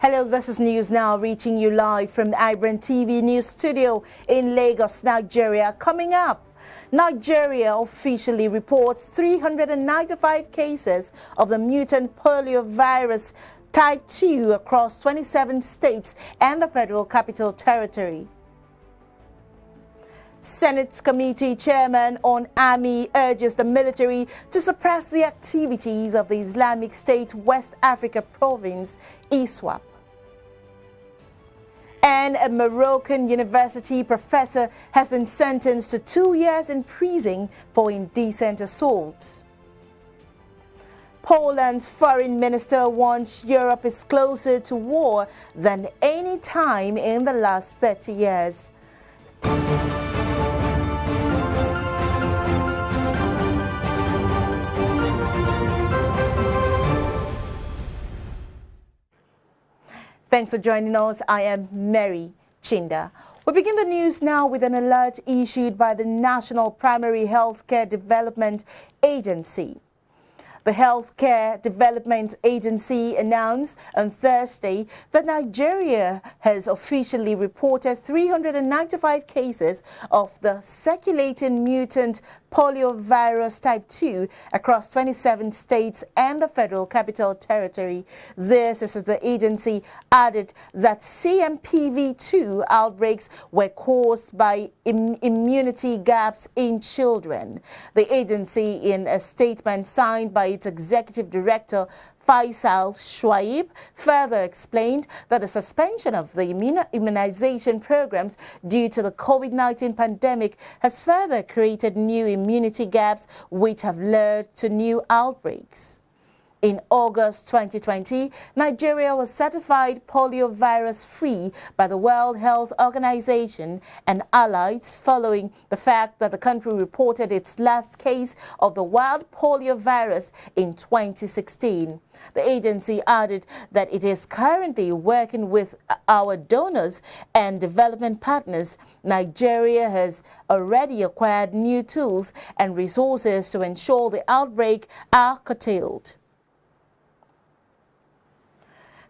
Hello, this is News Now, reaching you live from the iBrandTV News Studio in Lagos, Nigeria. Coming up, Nigeria officially reports 395 cases of the mutant poliovirus type 2 across 27 states and the Federal Capital Territory. Senate Committee Chairman on Army urges the military to suppress the activities of the Islamic State West Africa province, ISWAP. And a Moroccan university professor has been sentenced to 2 years in prison for indecent assault. Poland's foreign minister warns Europe is closer to war than any time in the last 30 years. Thanks for joining us. I am Mary Chinda. We begin the news now with an alert issued by the National Primary Healthcare Development Agency. The Healthcare Development Agency announced on Thursday that Nigeria has officially reported 395 cases of the circulating mutant poliovirus type 2 across 27 states and the Federal Capital Territory. This is as the agency added that CMPV2 outbreaks were caused by immunity gaps in children. The agency, in a statement signed by its executive director, Faisal Shuaib, further explained that the suspension of the immunization programs due to the COVID-19 pandemic has further created new immunity gaps which have led to new outbreaks. In August 2020, Nigeria was certified poliovirus-free by the World Health Organization and allies following the fact that the country reported its last case of the wild poliovirus in 2016. The agency added that it is currently working with our donors and development partners. Nigeria has already acquired new tools and resources to ensure the outbreak are curtailed.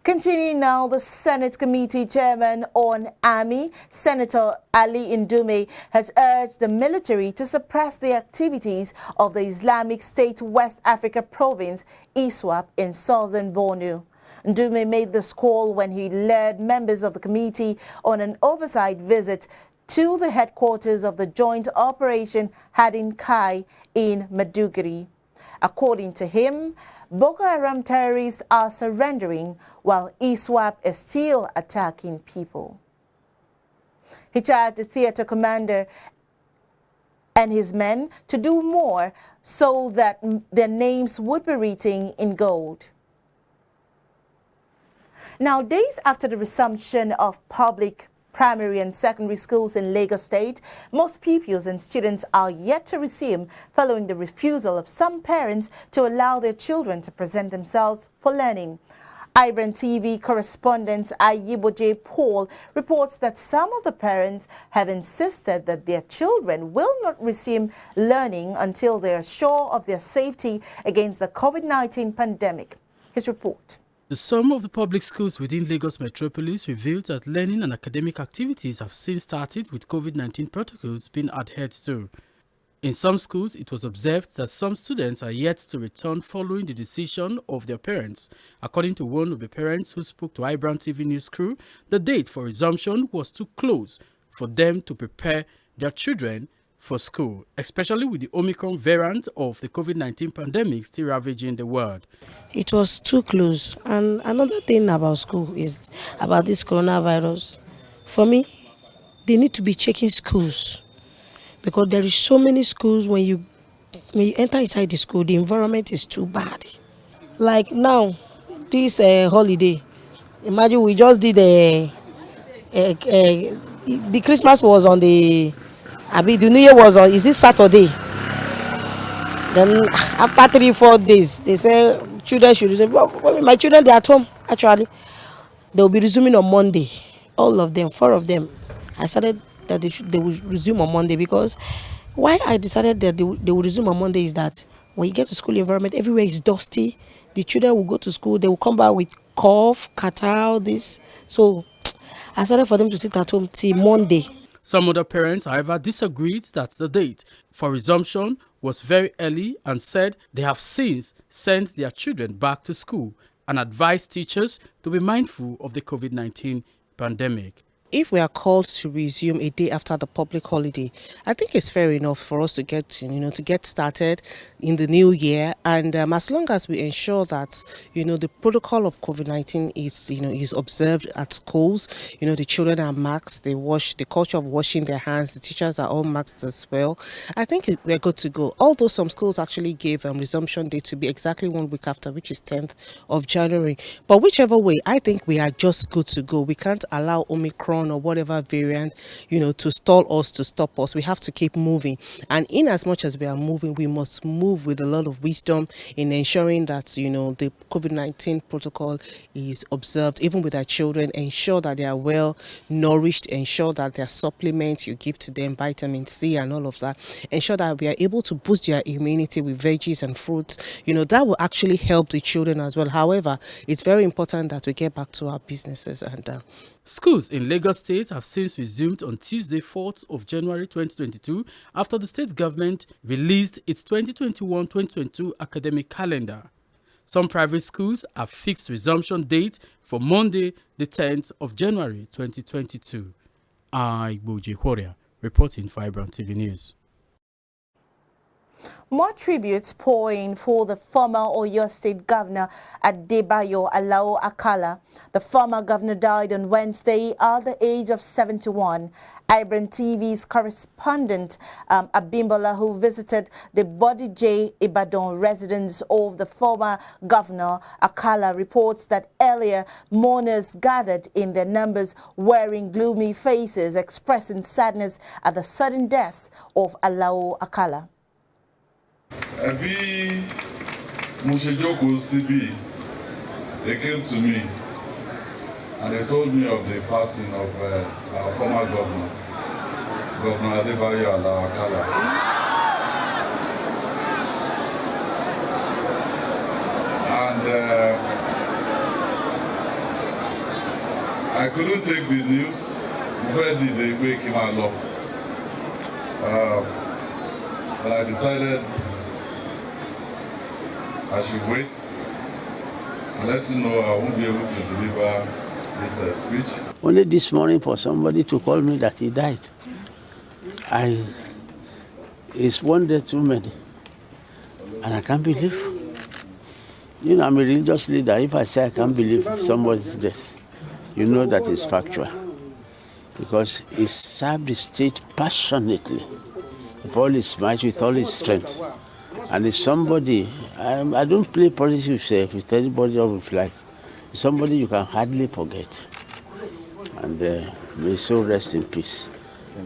Continuing now, the Senate Committee Chairman on Army, Senator Ali Ndume, has urged the military to suppress the activities of the Islamic State West Africa province, ISWAP, in southern Borno. Ndume made this call when he led members of the committee on an oversight visit to the headquarters of the Joint Operation Hadin Kai in Maiduguri. According to him, Boko Haram terrorists are surrendering while ISWAP is still attacking people. He charged the theater commander and his men to do more so that their names would be written in gold. Now, days after the resumption of public primary and secondary schools in Lagos State, most pupils and students are yet to resume following the refusal of some parents to allow their children to present themselves for learning. iBrandTV correspondent Ayiboje Paul reports that some of the parents have insisted that their children will not resume learning until they are sure of their safety against the COVID-19 pandemic. His report. The sum of the public schools within Lagos metropolis revealed that learning and academic activities have since started with COVID-19 protocols being adhered to. In some schools, it was observed that some students are yet to return following the decision of their parents. According to one of the parents who spoke to iBrandTV News crew, the date for resumption was too close for them to prepare their children for school, especially with the Omicron variant of the COVID-19 pandemic still ravaging the world. It was too close. And another thing about school is about this coronavirus. For me, they need to be checking schools because there is so many schools when you enter inside the school, the environment is too bad. Like now, this holiday, imagine we just did the Christmas was on the New Year was on, is it Saturday? Then after 3-4 days, they say children should resume. Well, my children, they're at home, actually. They'll be resuming on Monday. All of them, 4 of them. I decided that they will resume on Monday because why I decided that they will resume on Monday is that when you get to school environment, everywhere is dusty. The children will go to school, they will come back with cough, catarrh, this. So I decided for them to sit at home till Monday. Some other parents, however, disagreed that the date for resumption was very early and said they have since sent their children back to school and advised teachers to be mindful of the COVID-19 pandemic. If we are called to resume a day after the public holiday, I think it's fair enough for us to get, to get started in the new year. And as long as we ensure that, the protocol of COVID-19 is observed at schools, the children are masked, they wash, the culture of washing their hands, the teachers are all masked as well. I think we're good to go. Although some schools actually gave resumption date to be exactly 1 week after, which is 10th of January. But whichever way, I think we are just good to go. We can't allow Omicron or whatever variant, to stall us, to stop us. We have to keep moving. And in as much as we are moving, we must move with a lot of wisdom in ensuring that, the COVID-19 protocol is observed, even with our children. Ensure that they are well nourished, ensure that their supplements you give to them, vitamin C and all of that, ensure that we are able to boost their immunity with veggies and fruits. That will actually help the children as well. However, it's very important that we get back to our businesses. And schools in Lagos State have since resumed on Tuesday, 4th of January 2022, after the state government released its 2021-2022 academic calendar. Some private schools have fixed resumption date for Monday, the 10th of January 2022. iBrandTV reporting for iBrandTV News. More tributes pouring for the former Oyo State Governor Adebayo Alao Akala. The former governor died on Wednesday at the age of 71. iBrandTV's correspondent Abimbola, who visited the Bodije Ibadan residence of the former governor Akala, reports that earlier mourners gathered in their numbers wearing gloomy faces, expressing sadness at the sudden death of Alao Akala. Ẹbí mo ṣe jókòó síbí, they came to me and they told me of the passing of our former governor, Governor Adebayo Alao Akala. And I couldn't take the news. Where did they wake him up? But I decided I should wait and let you know I won't be able to deliver this speech. Only this morning for somebody to call me that he died. It's one day too many. And I can't believe. I'm a religious leader. If I say I can't believe somebody's death, you know that it's factual. Because he served the state passionately, with all his might, with all his strength. And it's somebody, I don't play politics with anybody of life. It's somebody you can hardly forget. And may so rest in peace.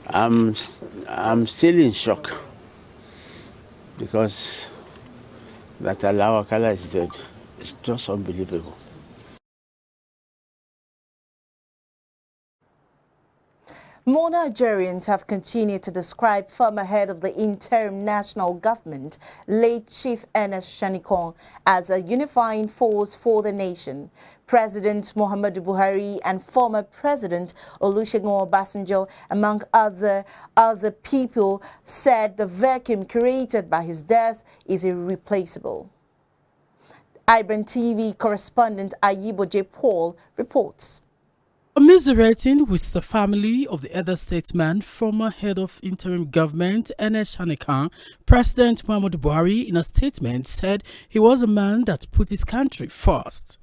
I'm still in shock because that Alao Akala is dead. It's just unbelievable. More Nigerians have continued to describe former head of the interim national government, late Chief Ernest Shonekan, as a unifying force for the nation. President Muhammadu Buhari and former President Olusegun Obasanjo, among other people, said the vacuum created by his death is irreplaceable. iBrandTV correspondent Ayiboje Paul reports. Commiserating with the family of the elder statesman, former head of interim government, Ernest Shonekan, President Muhammadu Buhari, in a statement, said he was a man that put his country first.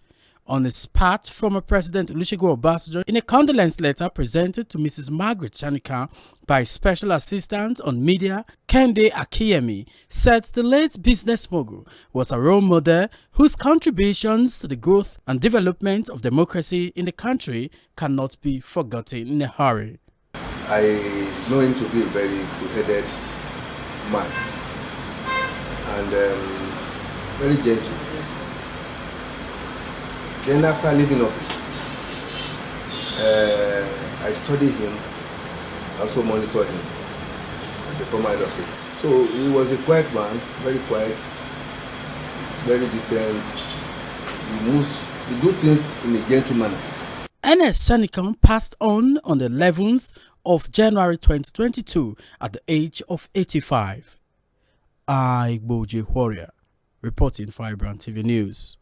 On his part, former President Olusegun Obasanjo, in a condolence letter presented to Mrs. Margaret Shonekan by Special Assistant on Media, Kende Akiyemi, said the late business mogul was a role model whose contributions to the growth and development of democracy in the country cannot be forgotten in a hurry. I know him to be a very good-headed man and very gentle. Then after leaving office, I studied him, also monitored him as a former head of state. So he was a quiet man, very quiet, very decent. He moves we do things in a gentle manner. Ernest Shonekan passed on the 11th of January 2022 at the age of 85. Igboje Warrior, reporting for iBrandTV News.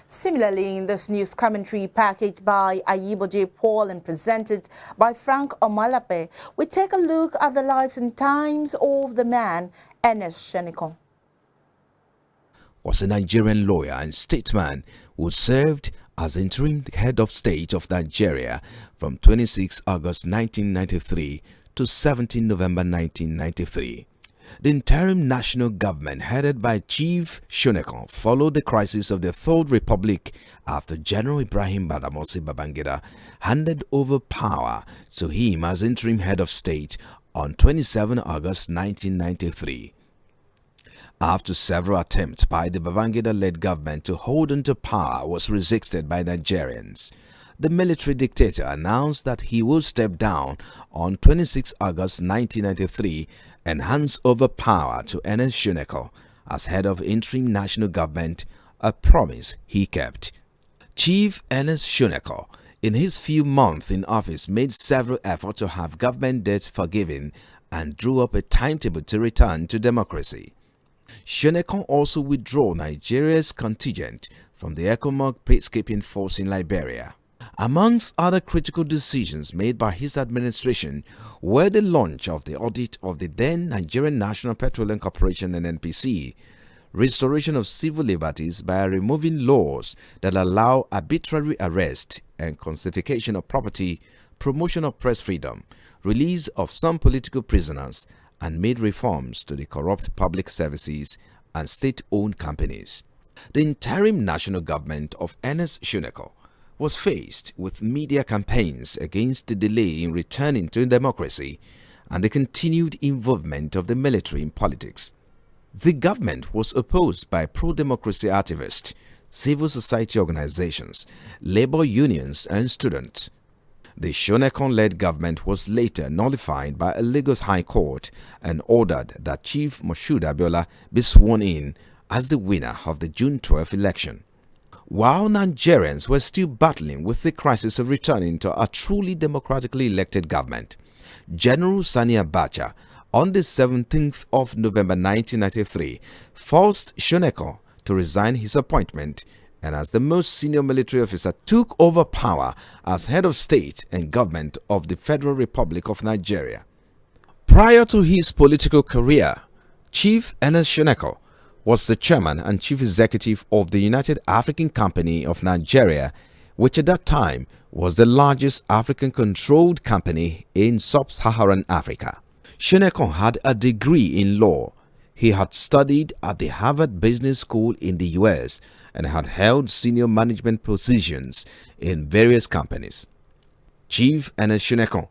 Similarly, in this news commentary packaged by Ayiboje Paul and presented by Frank Omalape, we take a look at the lives and times of the man Ernest Shonekan. Was a Nigerian lawyer and statesman who served as interim head of state of Nigeria from 26 August 1993 to 17 November 1993. The interim national government headed by Chief Shonekan followed the crisis of the Third Republic after General Ibrahim Badamasi Babangida handed over power to him as interim head of state on 27 August 1993. After several attempts by the Babangida-led government to hold onto power was resisted by Nigerians, the military dictator announced that he will step down on 26 August 1993 and hands over power to Ernest Shonekan as head of interim national government, a promise he kept. Chief Ernest Shonekan, in his few months in office, made several efforts to have government debts forgiven and drew up a timetable to return to democracy. Shonekan also withdrew Nigeria's contingent from the ECOMOG peacekeeping force in Liberia. Amongst other critical decisions made by his administration were the launch of the audit of the then Nigerian National Petroleum Corporation (NNPC), restoration of civil liberties by removing laws that allow arbitrary arrest and confiscation of property, promotion of press freedom, release of some political prisoners, and made reforms to the corrupt public services and state-owned companies. The interim national government of Ernest Shonekan was faced with media campaigns against the delay in returning to democracy and the continued involvement of the military in politics. The government was opposed by pro-democracy activists, civil society organizations, labor unions, and students. The Shonekan-led government was later nullified by a Lagos High Court and ordered that Chief Moshood Abiola be sworn in as the winner of the June 12 election. While Nigerians were still battling with the crisis of returning to a truly democratically elected government, General Sani Abacha, on the 17th of November 1993, forced Shonekan to resign his appointment and as the most senior military officer took over power as head of state and government of the Federal Republic of Nigeria. Prior to his political career, Chief Ernest Shonekan was the chairman and chief executive of the United African Company of Nigeria, which at that time was the largest African-controlled company in sub-Saharan Africa. Shonekan had a degree in law. He had studied at the Harvard Business School in the US and had held senior management positions in various companies. Chief Ernest Shonekan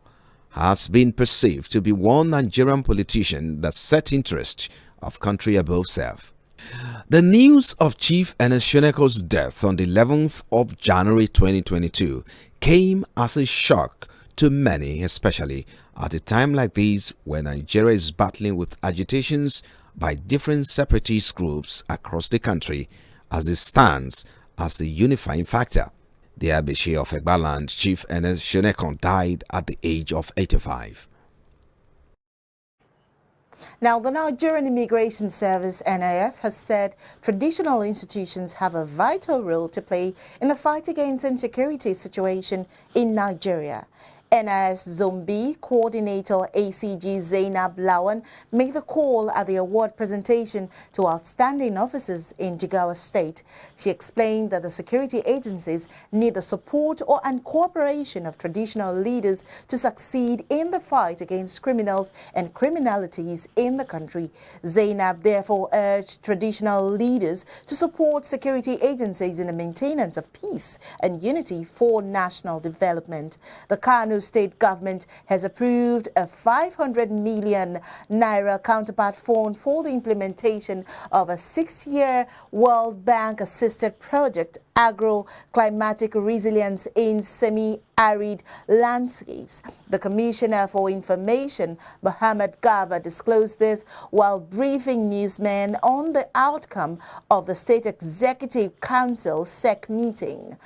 has been perceived to be one Nigerian politician that set interest of country above self. The news of Chief Ernest Shonekan's death on the 11th of January 2022 came as a shock to many, especially at a time like this when Nigeria is battling with agitations by different separatist groups across the country as it stands as the unifying factor. The Abishi of Egbaland, Chief Ernest Shonekan, died at the age of 85. Now, the Nigerian Immigration Service, NIS, has said traditional institutions have a vital role to play in the fight against insecurity situation in Nigeria. NIS Zone B Coordinator ACG Zainab Lawan made the call at the award presentation to outstanding officers in Jigawa State. She explained that the security agencies need the support and cooperation of traditional leaders to succeed in the fight against criminals and criminalities in the country. Zainab therefore urged traditional leaders to support security agencies in the maintenance of peace and unity for national development. The Kano state government has approved a 500 million naira counterpart fund for the implementation of a 6-year World Bank-assisted project, Agro-Climatic Resilience in Semi-Arid Landscapes. The Commissioner for Information, Mohammed Garba, disclosed this while briefing newsmen on the outcome of the State Executive Council SEC meeting.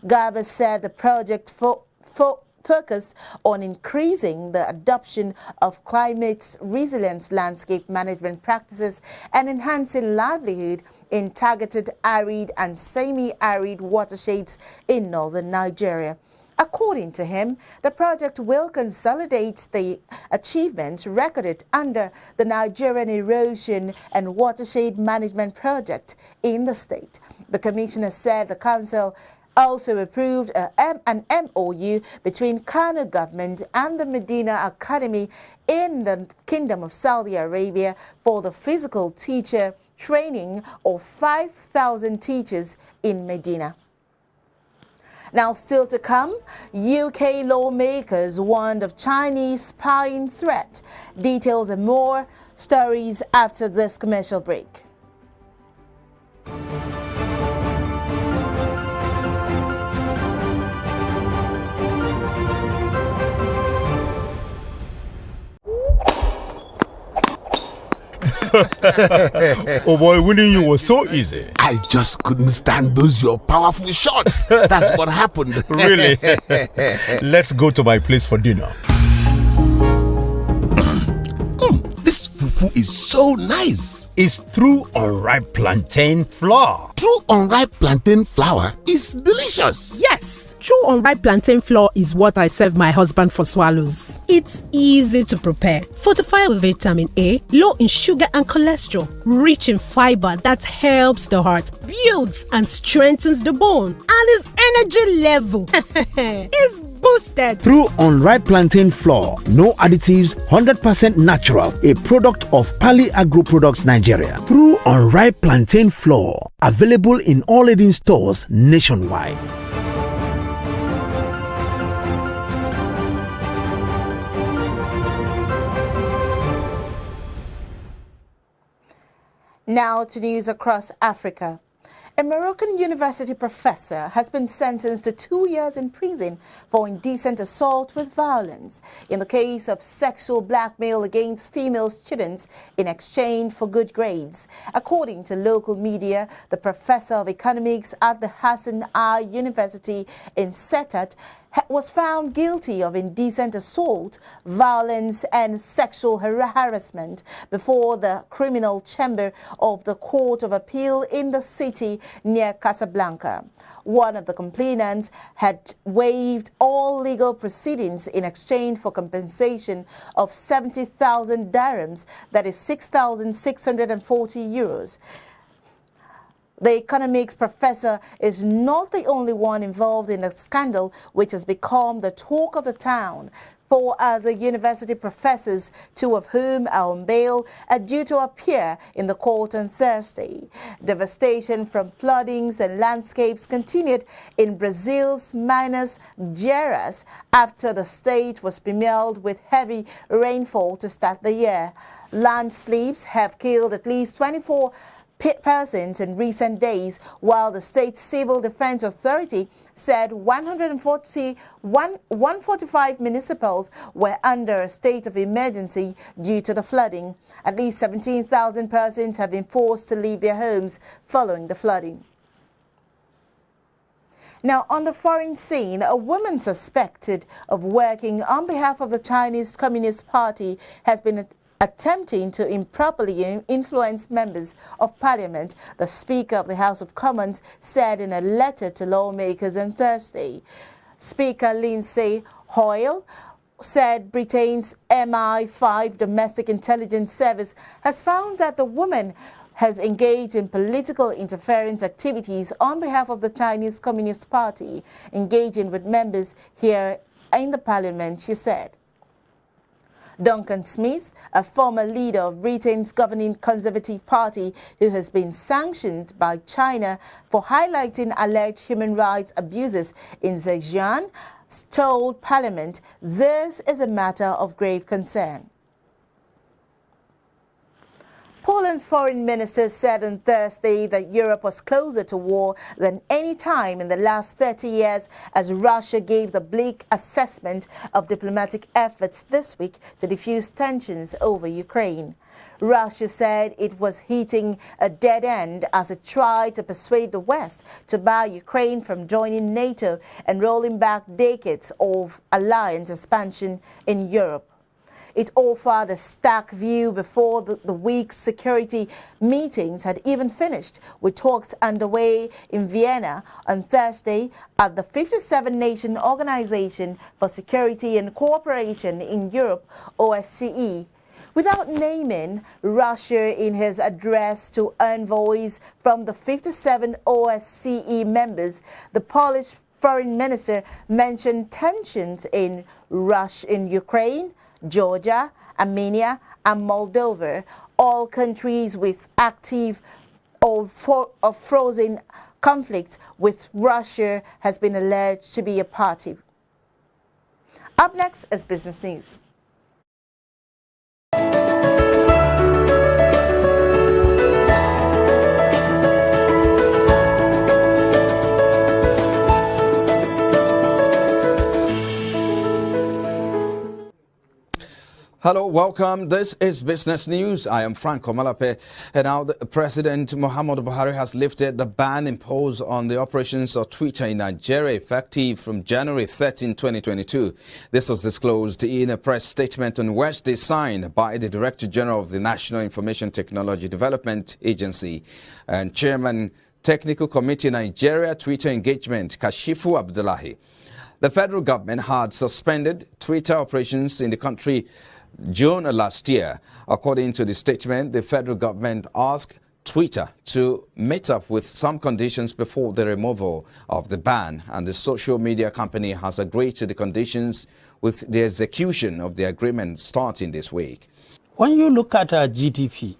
Garba said the project focused on increasing the adoption of climate resilience landscape management practices and enhancing livelihood in targeted arid and semi-arid watersheds in northern Nigeria. According to him, the project will consolidate the achievements recorded under the Nigerian Erosion and Watershed Management Project in the state. The commissioner said the council also approved an MOU between Kano government and the Medina Academy in the Kingdom of Saudi Arabia for the physical teacher training of 5,000 teachers in Medina. Now, still to come, UK lawmakers warned of Chinese spying threat. Details and more stories after this commercial break. Oh boy, winning you was so easy. I just couldn't stand those your powerful shots. That's what happened. Really? Let's go to my place for dinner. This fufu is so nice. It's through unripe plantain flour. True unripe plantain flour is delicious. Yes, true unripe plantain flour is what I serve my husband for swallows. It's easy to prepare, fortified with vitamin A, low in sugar and cholesterol, rich in fiber that helps the heart, builds and strengthens the bone, and his energy level is boosted. Through unripe plantain flour, no additives, 100% natural, a product of Pali Agro Products Nigeria. Through unripe plantain flour, available in all leading stores nationwide. Now to news across Africa. A Moroccan university professor has been sentenced to 2 years in prison for indecent assault with violence in the case of sexual blackmail against female students in exchange for good grades. According to local media, the professor of economics at the Sen Ali University in Setat was found guilty of indecent assault, violence and sexual harassment before the criminal chamber of the Court of Appeal in the city near Casablanca. One of the complainants had waived all legal proceedings in exchange for compensation of 70,000 dirhams, that is 6,640 euros. The economics professor is not the only one involved in the scandal, which has become the talk of the town. 4 other university professors, 2 of whom are on bail, are due to appear in the court on Thursday. Devastation from floodings and landscapes continued in Brazil's Minas Gerais after the state was bemealed with heavy rainfall to start the year. Landslides have killed at least 24 persons in recent days, while the state civil defense authority said 145 municipals were under a state of emergency due to the flooding. At least 17,000 persons have been forced to leave their homes following the flooding. Now, on the foreign scene, a woman suspected of working on behalf of the Chinese Communist Party has been attempting to improperly influence members of parliament, the Speaker of the House of Commons said in a letter to lawmakers on Thursday. Speaker Lindsay Hoyle said Britain's MI5 domestic intelligence service has found that the woman has engaged in political interference activities on behalf of the Chinese Communist Party, engaging with members here in the parliament, she said. Duncan Smith, a former leader of Britain's governing Conservative Party who has been sanctioned by China for highlighting alleged human rights abuses in Xinjiang, told Parliament this is a matter of grave concern. Poland's foreign minister said on Thursday that Europe was closer to war than any time in the last 30 years as Russia gave the bleak assessment of diplomatic efforts this week to defuse tensions over Ukraine. Russia said it was hitting a dead end as it tried to persuade the West to bar Ukraine from joining NATO and rolling back decades of alliance expansion in Europe. It offered a stark view before the week's security meetings had even finished, with talks underway in Vienna on Thursday at the 57-nation Organization for Security and Cooperation in Europe, OSCE. Without naming Russia in his address to envoys from the 57 OSCE members, the Polish foreign minister mentioned tensions in Ukraine, Georgia, Armenia, and Moldova, all countries with active or frozen conflicts with Russia has been alleged to be a party. Up next is Business News. Hello, welcome. This is Business News. I am Frank Omalape. And now President Muhammadu Buhari has lifted the ban imposed on the operations of Twitter in Nigeria effective from January 13, 2022. This was disclosed in a press statement on Wednesday signed by the Director General of the National Information Technology Development Agency and Chairman Technical Committee Nigeria Twitter Engagement, Kashifu Abdullahi. The federal government had suspended Twitter operations in the country June last year. According to the statement, the federal government asked Twitter to meet up with some conditions before the removal of the ban, and the social media company has agreed to the conditions with the execution of the agreement starting this week. When you look at our GDP,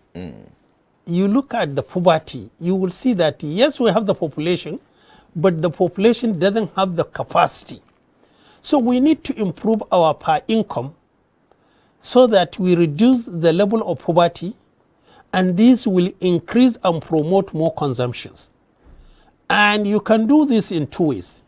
you look at the poverty, you will see that yes, we have the population, but the population doesn't have the capacity. So we need to improve our per income so that we reduce the level of poverty, and this will increase and promote more consumptions. And you can do this in two ways.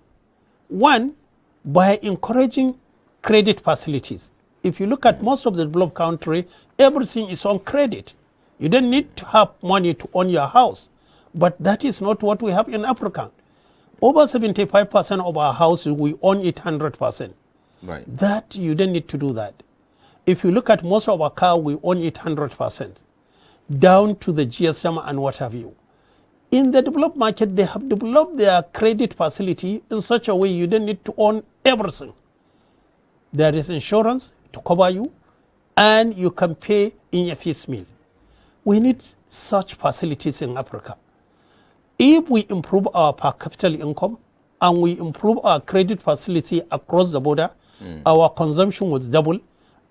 One, by encouraging credit facilities. If you look at most of the developed country, everything is on credit. You don't need to have money to own your house, but that is not what we have in Africa. Over 75% of our houses, we own it 100%. Right. That, you don't need to do that. If you look at most of our car, we own it 100%, down to the GSM and what have you. In the developed market, they have developed their credit facility in such a way you don't need to own everything. There is insurance to cover you, and you can pay in a piecemeal. We need such facilities in Africa. If we improve our per capita income and we improve our credit facility across the border, our consumption will double,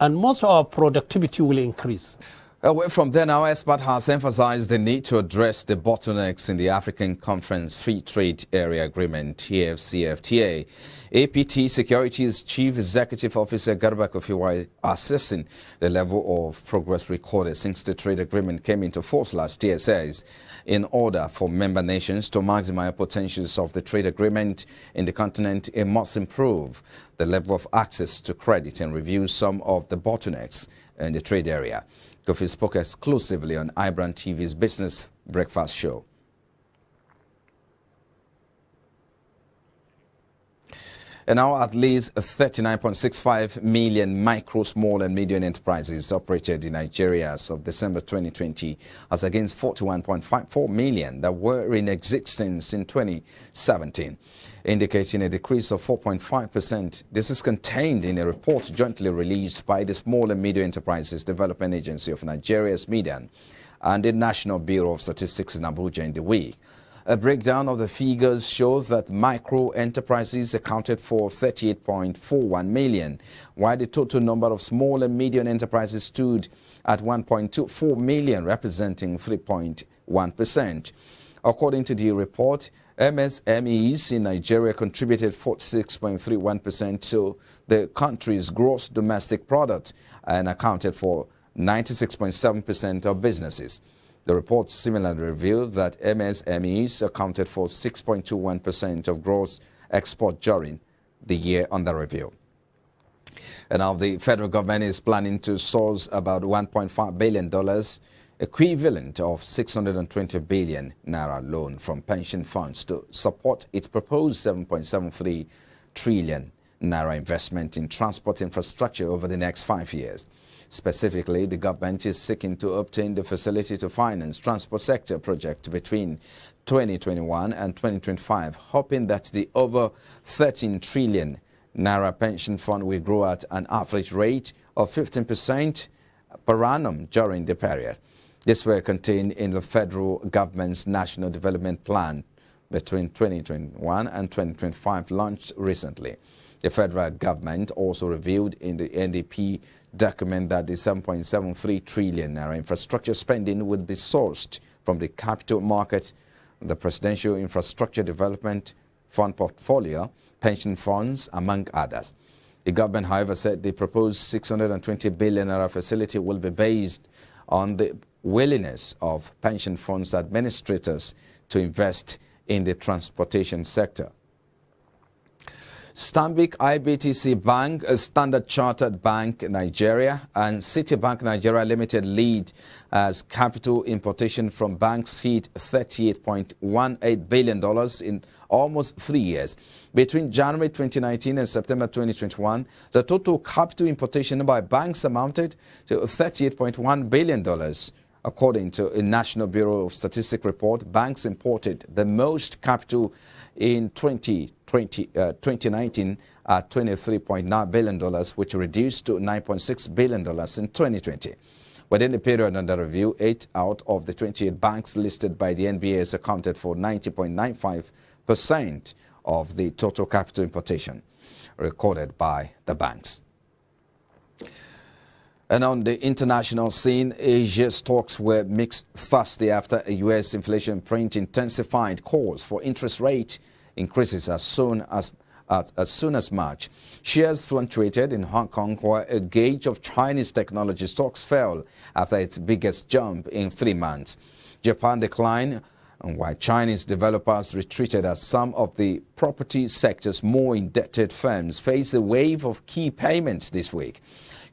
and most of our productivity will increase. Away from there now, expert has emphasized the need to address the bottlenecks in the African Conference Free Trade Area Agreement, AfCFTA. APT Securities Chief Executive Officer Garba Kofiwai assessing the level of progress recorded since the trade agreement came into force last year, says in order for member nations to maximize potentials of the trade agreement in the continent, it must improve the level of access to credit and review some of the bottlenecks in the trade area. Kofi spoke exclusively on iBrandTV's Business Breakfast Show. And now at least 39.65 million micro, small and medium enterprises operated in Nigeria as of December 2020, as against 41.54 million that were in existence in 2017, indicating a decrease of 4.5%. This is contained in a report jointly released by the Small and Medium Enterprises Development Agency of Nigeria's MEDAN and the National Bureau of Statistics in Abuja in the week. A breakdown of the figures shows that micro enterprises accounted for 38.41 million, while the total number of small and medium enterprises stood at 1.24 million, representing 3.1%. According to the report, MSMEs in Nigeria contributed 46.31% to the country's gross domestic product and accounted for 96.7% of businesses. The report similarly revealed that MSMEs accounted for 6.21% of gross export during the year under review. And now the federal government is planning to source about $1.5 billion, equivalent of 620 billion naira loan from pension funds to support its proposed 7.73 trillion naira investment in transport infrastructure over the next 5 years. Specifically, the government is seeking to obtain the facility to finance transport sector projects between 2021 and 2025, hoping that the over 13 trillion naira pension fund will grow at an average rate of 15% per annum during the period. This were contained in the federal government's National Development Plan between 2021 and 2025 launched recently. The federal government also revealed in the NDP document that the 7.73 trillion naira infrastructure spending would be sourced from the capital market, the Presidential Infrastructure Development Fund portfolio, pension funds, among others. The government, however, said the proposed 620 billion naira facility will be based on the willingness of pension funds administrators to invest in the transportation sector. Stanbic IBTC Bank, Standard Chartered Bank Nigeria, and Citibank Nigeria Limited lead as capital importation from banks hit $38.18 billion in almost 3 years. Between January 2019 and September 2021, the total capital importation by banks amounted to $38.1 billion. According to a National Bureau of Statistics report, banks imported the most capital in 2019 at $23.9 billion, which reduced to $9.6 billion in 2020. Within the period under review, 8 out of the 28 banks listed by the NBS accounted for 90.95% of the total capital importation recorded by the banks. And on the international scene, Asia's stocks were mixed Thursday after a U.S. inflation print intensified calls for interest rate increases as soon as March. Shares fluctuated in Hong Kong, where a gauge of Chinese technology stocks fell after its biggest jump in 3 months. Japan declined, while Chinese developers retreated as some of the property sector's more indebted firms faced a wave of key payments this week.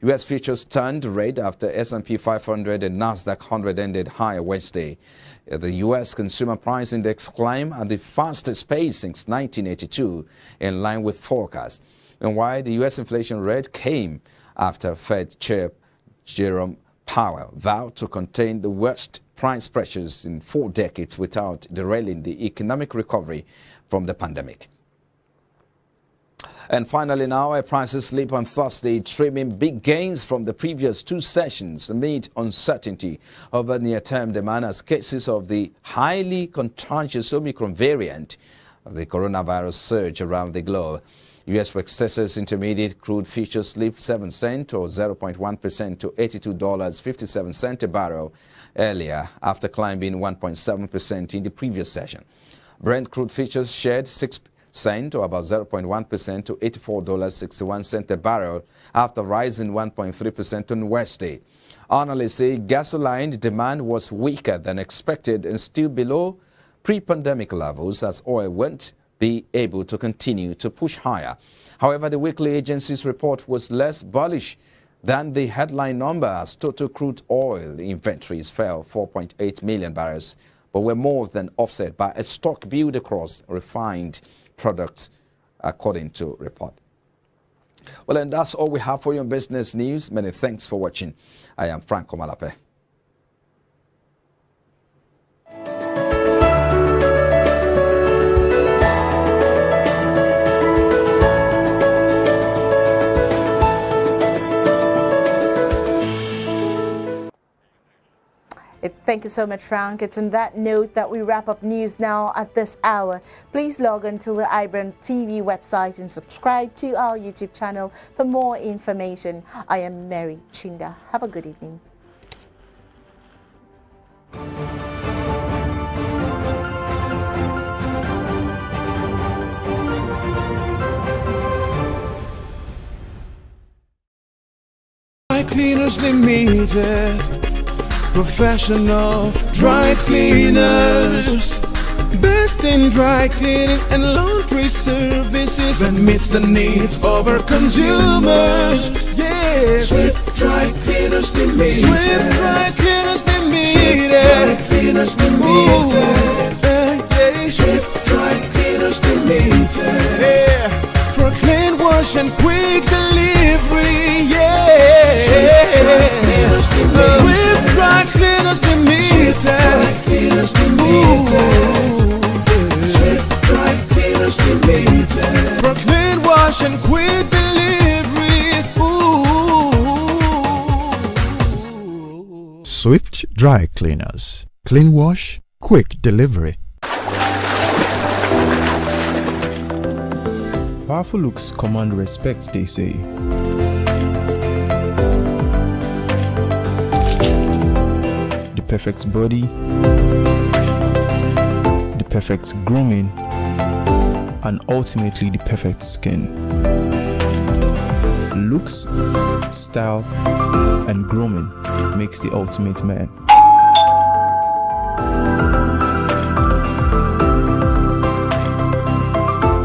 U.S. futures turned red after S&P 500 and Nasdaq 100 ended higher Wednesday. The U.S. Consumer Price Index climbed at the fastest pace since 1982, in line with forecasts. And why the U.S. inflation rate came after Fed Chair Jerome Powell vowed to contain the worst price pressures in 4 decades without derailing the economic recovery from the pandemic. And finally now, oil prices slip on Thursday, trimming big gains from the previous 2 sessions amid uncertainty over near-term demand as cases of the highly contagious Omicron variant of the coronavirus surge around the globe. U.S. West Texas Intermediate crude futures slipped 7 cents or 0.1% to $82.57 a barrel earlier after climbing 1.7% in the previous session. Brent crude futures shed 6 cents or about 0.1% to $84.61 a barrel after rising 1.3% on Wednesday. Analysts say gasoline demand was weaker than expected and still below pre-pandemic levels as oil won't be able to continue to push higher. However, the weekly agency's report was less bullish than the headline number as total crude oil inventories fell 4.8 million barrels, but were more than offset by a stock build across refined products, according to report. Well, and that's all we have for you on business news. Many thanks for watching. I am Frank Komalape. Thank you so much, Frank. It's on that note that we wrap up news now at this hour. Please log on to the iBrandTV website and subscribe to our YouTube channel for more information. I am Mary Chinda. Have a good evening. Dry Cleaners Limited, professional dry cleaners, best in dry cleaning and laundry services that meets the needs of our consumers. Yeah, Swift Dry Cleaners Limited. Swift Dry Cleaners Limited. Swift Dry Cleaners Limited. Swift Dry Cleaners Limited. Yeah, for clean wash and quick delivery. Yeah, Swift Dry Cleaners Limited. Swift Dry Cleaners Limited. Swift Dry Cleaners Limited. For clean wash and quick delivery. Swift Dry Cleaners. Clean wash, quick delivery. Powerful looks command respect, they say. The perfect body, the perfect grooming, and ultimately the perfect skin. Looks, style, and grooming makes the ultimate man.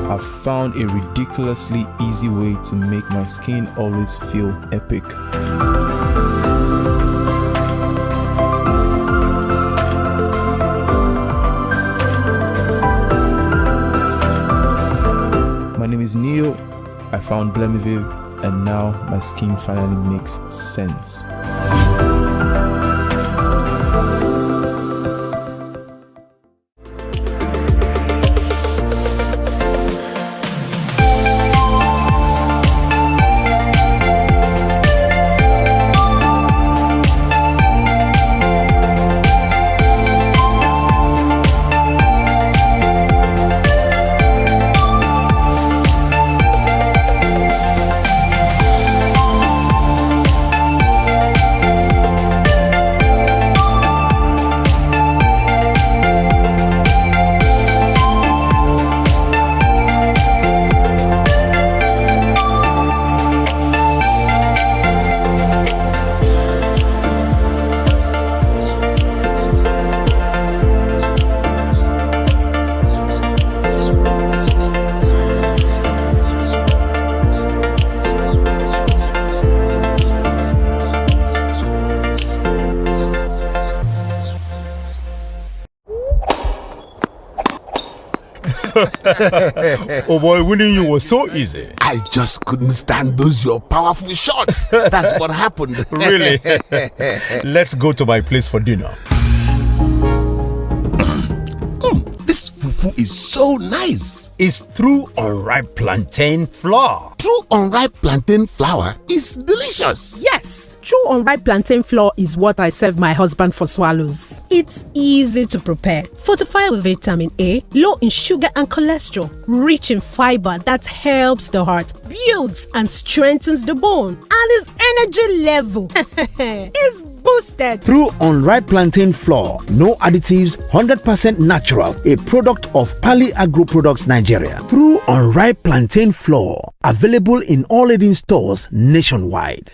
I've found a ridiculously easy way to make my skin always feel epic. My name is Neo. I found Blemiviv, and now my skin finally makes sense. Oh boy, winning you was so easy. I just couldn't stand those your powerful shots. That's what happened. Really? Let's go to my place for dinner. This fufu is so nice. It's true unripe plantain flour. True unripe plantain flour is delicious. Yes, true unripe plantain flour is what I serve my husband for swallows. It's easy to prepare, fortified with vitamin A, low in sugar and cholesterol, rich in fiber that helps the heart, builds and strengthens the bone, and his energy level is boosted. Through unripe plantain flour, no additives, 100% natural, a product of Pali Agro Products Nigeria. Through unripe plantain flour, available in all leading stores nationwide.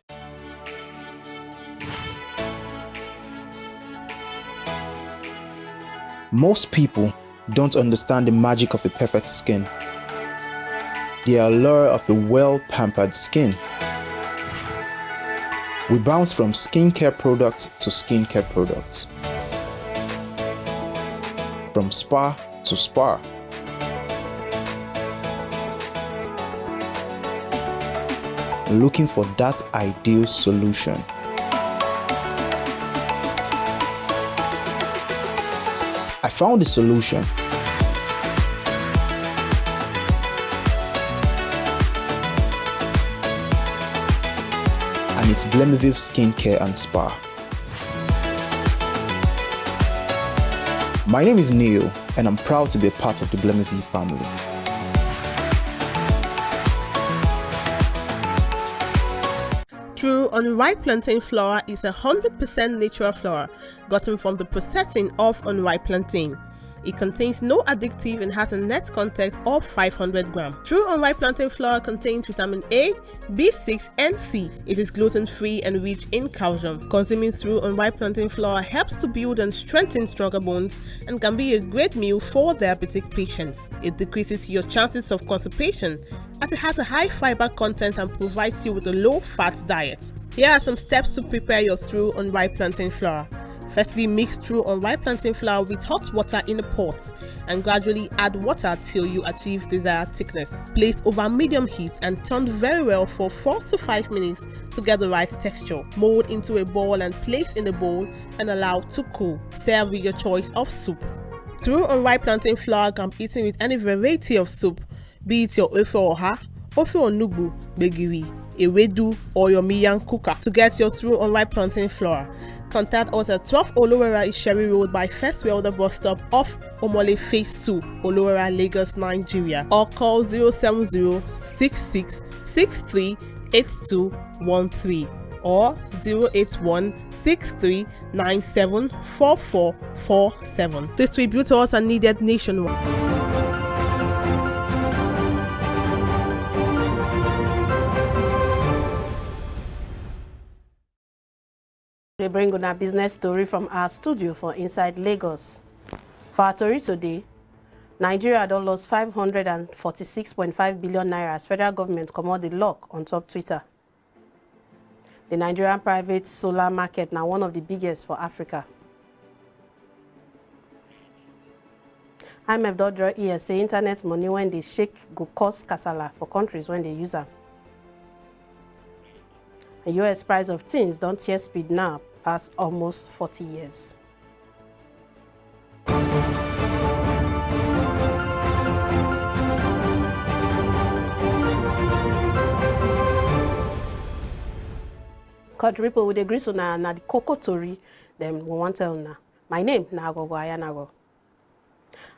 Most people don't understand the magic of the perfect skin, the allure of a well-pampered skin. We bounce from skincare products to skincare products, from spa to spa. Looking for that ideal solution. I found the solution. And it's Blemiviv Skincare and Spa. My name is Neo, and I'm proud to be a part of the Blemiviv family. True True unripe plantain flour is 100% natural flour gotten from the processing of unripe plantain. It contains no addictive and has a net content of 500 grams. True unripe plantain flour contains vitamin A, B6 and C. It is gluten-free and rich in calcium. Consuming True unripe plantain flour helps to build and strengthen stronger bones and can be a great meal for diabetic patients. It decreases your chances of constipation as it has a high fiber content and provides you with a low-fat diet. Here are some steps to prepare your True unripe plantain flour. Firstly, mix True unripe plantain flour with hot water in a pot and gradually add water till you achieve desired thickness. Place over medium heat and turn very well for 4 to 5 minutes to get the right texture. Mold into a ball and place in the bowl and allow to cool. Serve with your choice of soup. True unripe plantain flour can be eaten with any variety of soup, be it your ofe oha, ofe onugbu, begiri, ewedu, or your miyan kuka. To get your True unripe plantain flour, contact us at 12 Olowera Isheri Road by First Welder bus stop off Omole Phase 2, Olowera, Lagos, Nigeria, or call 070-6663-8213 or 081-6397-4447. Distributors are needed nationwide. We bring on a business story from our studio for Inside Lagos. For our story today, Nigeria don lost 546.5 billion naira as federal government comot the lock on top Twitter. The Nigerian private solar market now one of the biggest for Africa. IMF don draw ear say internet money when they shake go cause kasala for countries when they use them. The US price of things don't tear speed now past almost 40 years. Country people with agree so na the Coco Tori, them we want tell na. My name na Agogo Ayanago.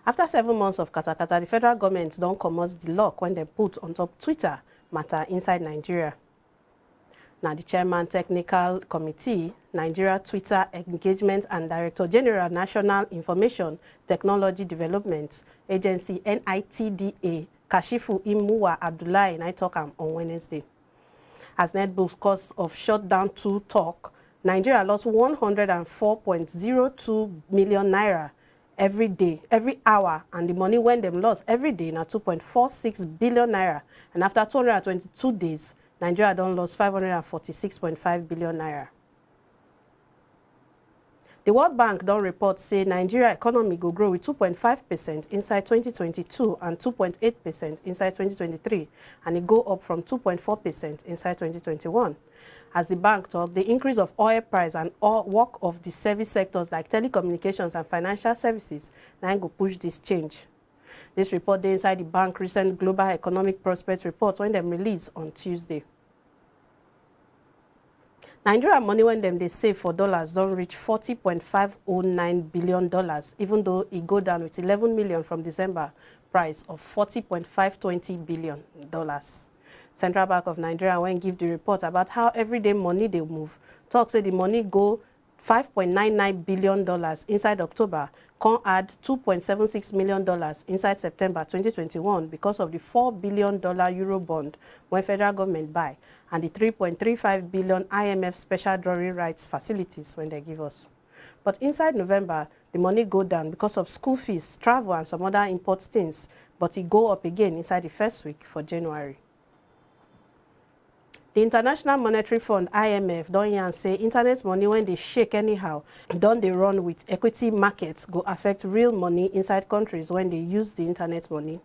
After 7 months of katakata, the federal government don't comot the lock when they put on top Twitter matter inside Nigeria. Now the chairman technical committee, Nigeria Twitter Engagement and Director General National Information Technology Development Agency NITDA, Kashifu Imuwa Abdullahi, and I talk on Wednesday. As netbooks cause of shutdown 2 talk, Nigeria lost 104.02 million naira every day, every hour, and the money when them lost every day now 2.46 billion naira, and after 222 days, Nigeria don lost 546.5 billion naira. The World Bank don report say Nigeria economy go grow with 2.5% inside 2022 and 2.8% inside 2023, and it go up from 2.4% inside 2021. As the bank talk, the increase of oil price and work of the service sectors like telecommunications and financial services now go push this change. This report dey inside the bank recent Global Economic Prospects report when them release on Tuesday. Nigeria money when them they save for dollars don't reach $40.509 billion, even though it go down with 11 million from December price of $40.520 billion. Central Bank of Nigeria when give the report about how everyday money they move. Talk say the money go $5.99 billion inside October, can add $2.76 million inside September 2021 because of the $4 billion Euro bond when federal government buy, and the 3.35 billion IMF special drawing rights facilities when they give us. But inside November, the money go down because of school fees, travel, and some other import things, but it go up again inside the first week for January. The International Monetary Fund, IMF, don yarn say internet money when they shake anyhow, don they run with equity markets go affect real money inside countries when they use the internet money.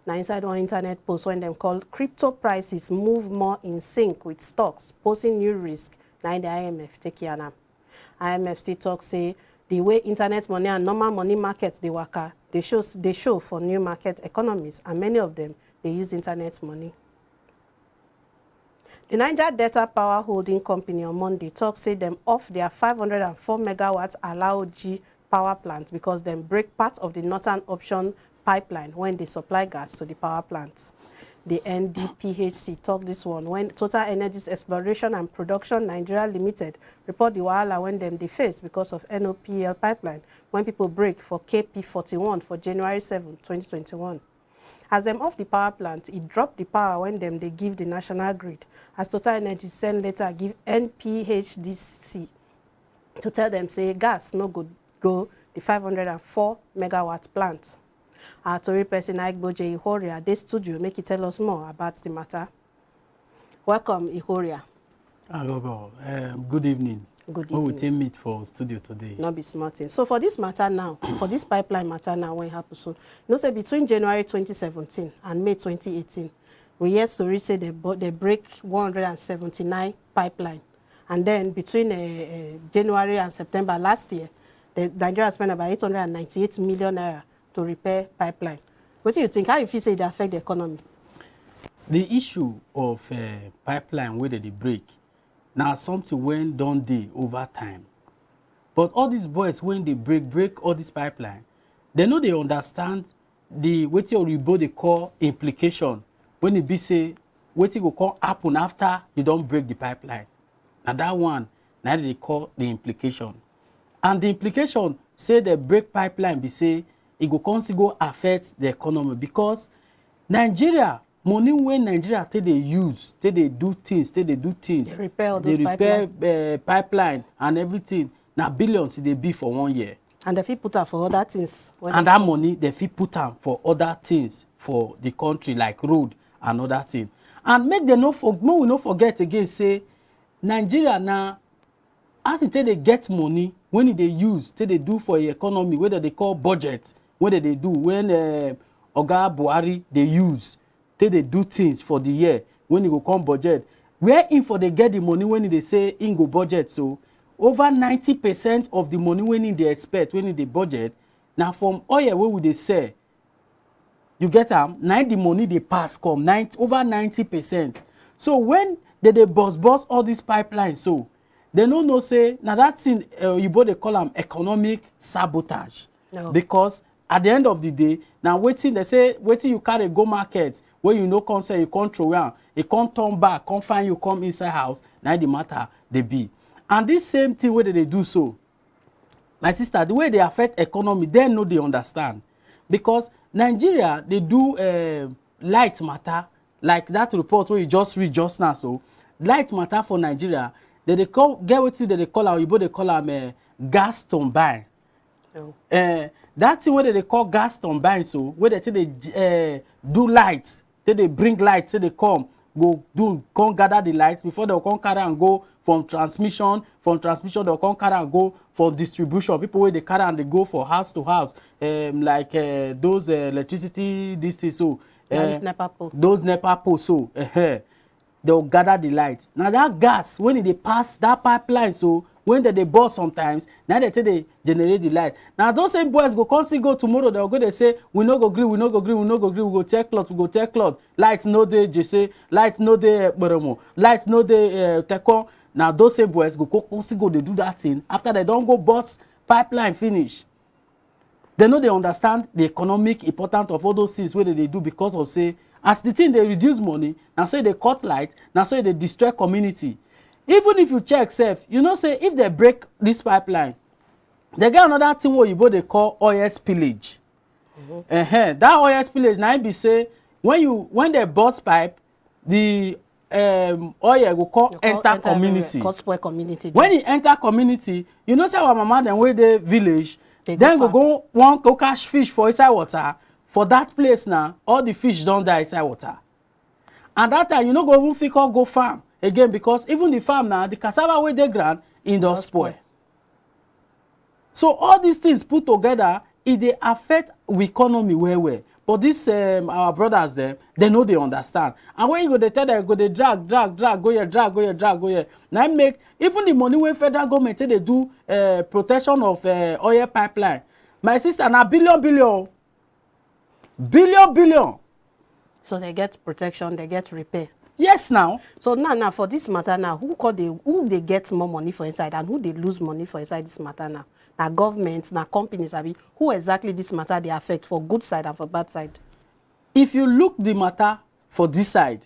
Now inside one internet post when them call crypto prices move more in sync with stocks, posing new risk. Now the IMF take care now. IMF still talk say the way internet money and normal money markets they work, they show for new market economies, and many of them they use internet money. The Niger Delta Power Holding Company on Monday talk say them off their 504 megawatts Alaoji power plant because them break part of the northern option pipeline when they supply gas to the power plant. The NDPHC talk this one when Total Energies Exploration and Production Nigeria Limited report the wahala when them they face because of NOPL pipeline when people break for KP41 for January 7, 2021. As them off the power plant, it dropped the power when them they give the national grid. As Total Energies send letter give NPHDC to tell them say gas no good go the 504 megawatt plant. Our Tory person Igboje Ihoria, this studio, make it tell us more about the matter. Welcome, Ihoria. Good evening. Good evening. We evening. will meet for studio today. Not be smarting. So for this matter now, for this pipeline matter now, when it happens, so you know, say between January 2017 and May 2018, we hear stories say they break 179 pipeline, and then between January and September last year, the Nigeria spent about 898 million naira to repair pipeline. What do you think? How you feel say they affect the economy? The issue of pipeline where they break, now something when don't they over time. But all these boys when they break all this pipeline, they know they understand the what you they call implication when it be say what you go call happen after you don't break the pipeline. Now that one now they call the implication. And the implication say the break pipeline be say it go constantly go affect the economy because Nigeria money when Nigeria they use, they do things. They repair all those pipeline and everything. Now billions they be for 1 year. And they fit put up for other things. And that money they fit put up for other things for the country like road and other things. And make them we not forget again say Nigeria now as they get money when they use they do for the economy whether they call budget whether they do when Oga Buhari they use they do things for the year when you go come budget where in for they get the money when they say in go budget so over 90% of the money when they expect when they budget now from oil where would they say you get them now the money they pass come over 90%. So when they bust all these pipelines so they no say now that thing you both they call them economic sabotage. No. Because at the end of the day now waiting they say waiting you carry go market where you know concern you control around you can't turn back can't find you come inside house now the matter they be. And this same thing where they do so my sister the way they affect economy they know they understand because Nigeria they do light matter like that report where you just read just now so light matter for Nigeria they call get what they call our they call them gas turbine. No. That thing where they call gas turbine so where they do lights they bring lights they come gather the lights before they come carry and go from transmission they'll come carry and go for distribution people where they carry and they go for house to house like those electricity this thing so those NEPA poles so they'll gather the lights. Now that gas when they pass that pipeline so when they burst sometimes now they generate the light. Now those same boys go constantly go tomorrow they'll go they say we no go gree we go take cloth lights no dey jese light no dey ekperemo light no dey tekon. Now those same boys go constantly go they do that thing after they don't go bust pipeline finish. They know they understand the economic importance of all those things where they do because of say as the thing they reduce money now so they cut light now so they destroy community. Even if you check safe you know say if they break this pipeline they get another thing where you they call oil spillage. That oil spillage now be say when they burst pipe the oil will call enter community. Community. When it enter community you know say our mama then where the village then go one go catch fish for inside water for that place now all the fish don't die inside water. And that time you know go even fit go farm again because even the farm now the cassava where they ground in the spoil. So all these things put together they affect we economy well. But this our brothers there they know they understand. And when you go they tell them go they drag go here. Now make even the money when federal government they do protection of oil pipeline. My sister now billion. So they get protection, they get repair. Yes now. So now for this matter now, who they get more money for inside and who they lose money for inside this matter now? Now governments, now companies, who exactly this matter they affect for good side and for bad side? If you look the matter for this side.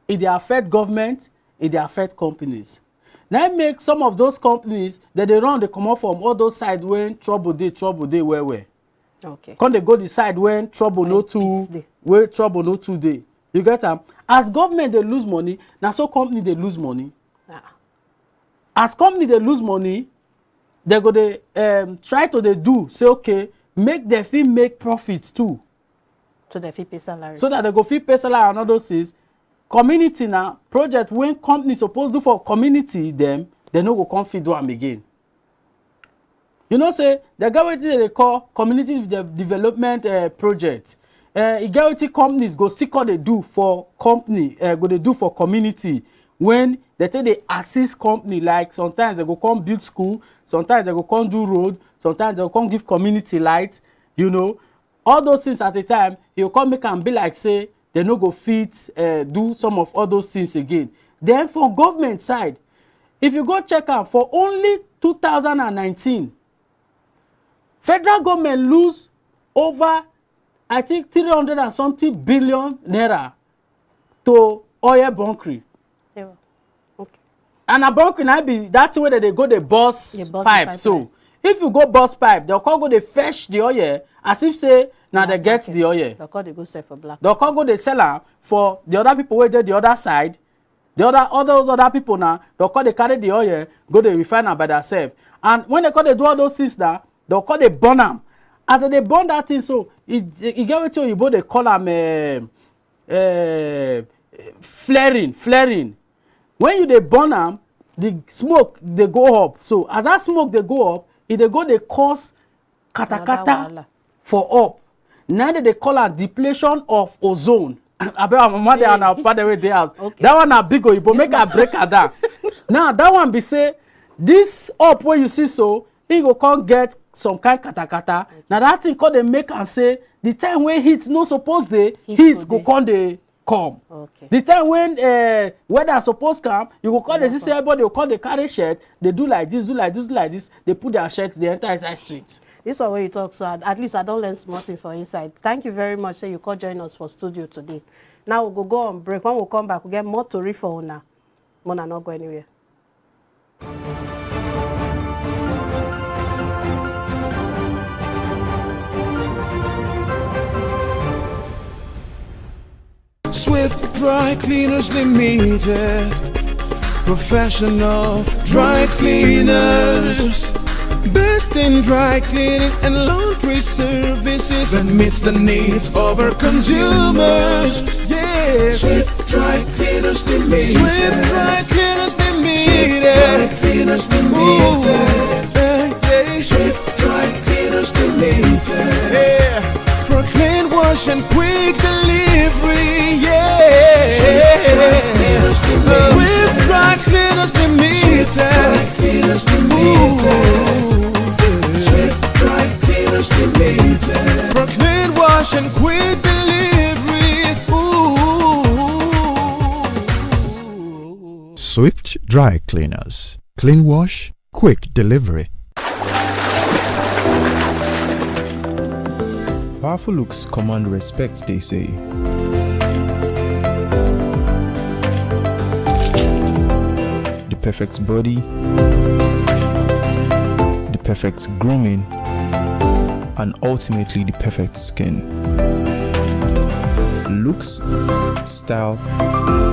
It dey affect government, it dey affect companies. Now make some of those companies that they run, they come up from all those sides when trouble dey where. Okay. Come they go the side when trouble no too dey. You get them? As government they lose money, now so company they lose money. As company they lose money, they go they try to they do say okay, make their fee make profits too. So they fit pay salary. So that they go fit pay salary and all those things. Community now project when company supposed do for community them, they no go come fit do them again. You know say the government they call community development project. E get wetin companies go still call they do for company, go they do for community when they take they assist company, like sometimes they go come build school, sometimes they go come do road, sometimes they go come give community light, you know. All those things at the time, you come make and be like say they no go fit do some of all those things again. Then for government side, if you go check out for only 2019, federal government lose over, I think, 300 and something billion naira to oil bunkering. Yeah. Okay. And a bunkering I be that's where they go the bus pipe. So if you go bus pipe, they'll call go they fetch the oil as if say now they get the oil. They'll call they go sell for black. They'll call go they sell am for the other people where they the other side. All those other people now, they'll call they carry the oil, go they refine am by themselves. And when they call they do all those things now, they'll call they burn them. As they burn that thing, so it get what you they call them flaring. When you they burn them, the smoke they go up. So as that smoke they go up, if they go they cause kata for up. Now they call it depletion of ozone. I bet my mother and our father way they house. Okay. That one a big oyibo, make a break at that. Now that one be say this up where you see so, he go come get some kind kata. Okay. Now that thing called they make and say the time when heat no suppose they heat go come they come. Okay. The time when weather supposed come, you go call the see everybody will call the carry shirt, they do like this, they put their shirt, they enter inside street. This one where you talk, so at least I don't learn something for inside. Thank you very much. Say you could join us for studio today. Now we'll go on break. When we come back, we'll get more to read for Una. Mona not go anywhere. Swift Dry Cleaners Limited, professional dry cleaners, best in dry cleaning and laundry services that meets the needs of our consumers. Yeah, Swift Dry Cleaners Limited. Swift Dry Cleaners Limited. Swift Dry Cleaners Limited. Swift Dry Cleaners Limited. Yeah. For clean wash and quick delivery, yeah. Swift Dry Cleaners Limited. Swift Dry Cleaners Limited. Swift Dry Cleaners Limited. For clean wash and quick delivery. Swift Dry Cleaners. Clean wash, quick delivery. Powerful looks command respect, they say. The perfect body, the perfect grooming, and ultimately the perfect skin. Looks, style,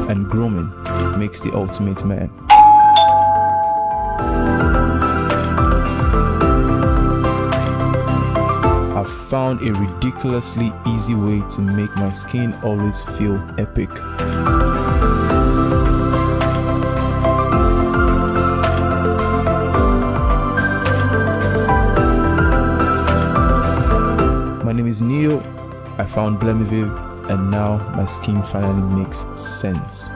and grooming makes the ultimate man. I've found a ridiculously easy way to make my skin always feel epic. My name is Neo. I found Blemiviv, and now my skin finally makes sense.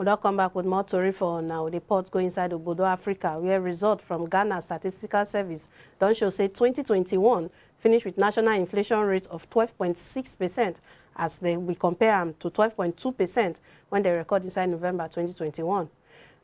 don't come back with more story for now. The reports go inside Obodo, Africa, where result from Ghana Statistical Service don't show say 2021 finished with national inflation rate of 12.6% as we compare them to 12.2% when they record inside November 2021.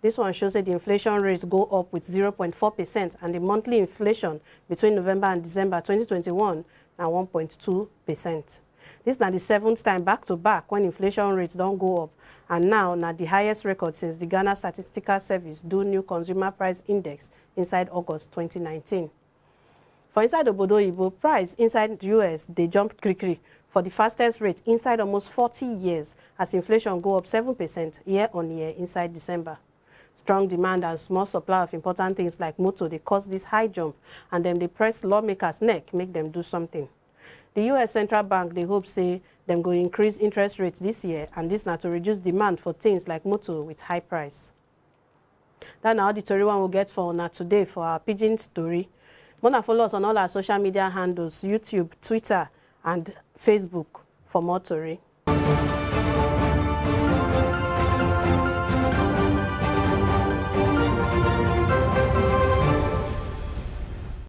This one shows that the inflation rates go up with 0.4% and the monthly inflation between November and December 2021 now 1.2%. This is now the 7th time back-to-back when inflation rates don't go up, and now the highest record since the Ghana Statistical Service do new consumer price index inside August 2019. For inside Obodo Ibo, price inside the US, they jumped quickly for the fastest rate inside almost 40 years as inflation go up 7% year-on-year inside December. Strong demand and small supply of important things like motor, they cause this high jump, and then they press lawmakers' neck, make them do something. The U.S. Central Bank, they hope say them go increase interest rates this year, and this now to reduce demand for things like motor with high price. That now the story one will get for now today for our Pidgin story. Wanna follow us on all our social media handles, YouTube, Twitter, and Facebook for more story.